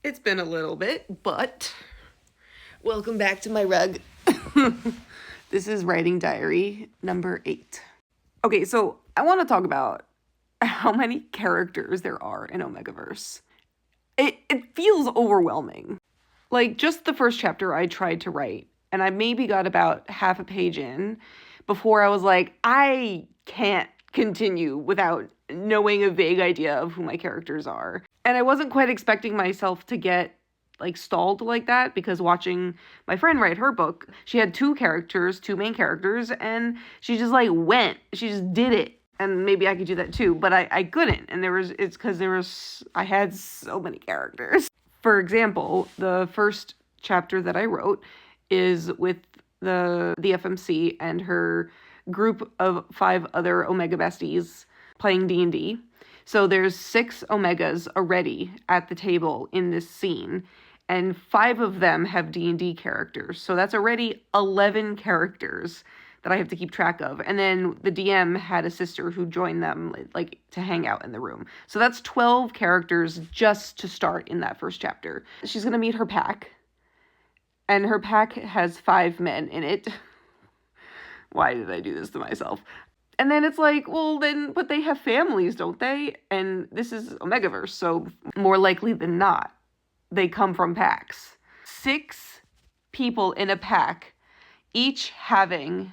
It's been a little bit, but welcome back to my rug. This is writing diary number 8. Okay, so I want to talk about how many characters there are in Omegaverse. It feels overwhelming. Like, just the first chapter I tried to write, and I maybe got about half a page in before I was like, I can't continue without knowing a vague idea of who my characters are. And I wasn't quite expecting myself to get like stalled like that, because watching my friend write her book, she had two main characters, and she just like she just did it. And maybe I could do that too, but I couldn't. And I had so many characters. For example, the first chapter that I wrote is with the FMC and her group of 5 other Omega besties playing D&D. So there's 6 Omegas already at the table in this scene, and 5 of them have D&D characters. So that's already 11 characters that I have to keep track of. And then the DM had a sister who joined them like to hang out in the room. So that's 12 characters just to start in that first chapter. She's going to meet her pack, and her pack has 5 men in it. Why did I do this to myself? And then it's like, well, but they have families, don't they? And this is Omegaverse, so more likely than not, they come from packs. 6 people in a pack, each having,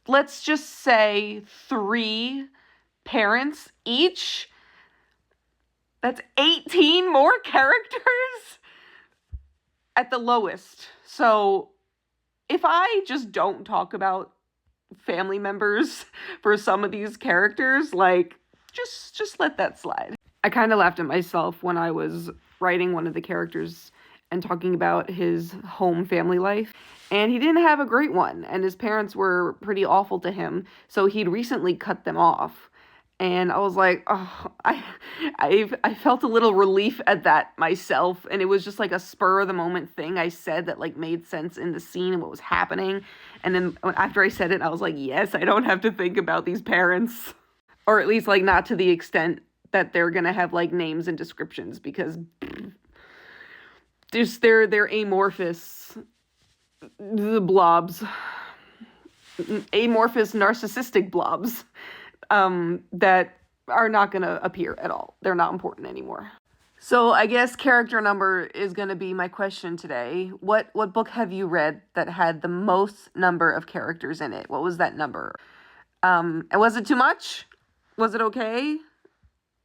let's just say, 3 parents each. That's 18 more characters at the lowest. So if I just don't talk about family members for some of these characters, like, just let that slide. I kind of laughed at myself when I was writing one of the characters and talking about his home family life, and he didn't have a great one, and his parents were pretty awful to him, so he'd recently cut them off. And I was like, oh, I felt a little relief at that myself, and it was just like a spur of the moment thing I said that like made sense in the scene and what was happening. And then after I said it, I was like, yes, I don't have to think about these parents, or at least like not to the extent that they're gonna have like names and descriptions, because just they're amorphous, the blobs, amorphous narcissistic blobs. That are not going to appear at all. They're not important anymore. So I guess character number is going to be my question today. What book have you read that had the most number of characters in it? What was that number? And was it too much? Was it okay?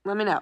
Let me know.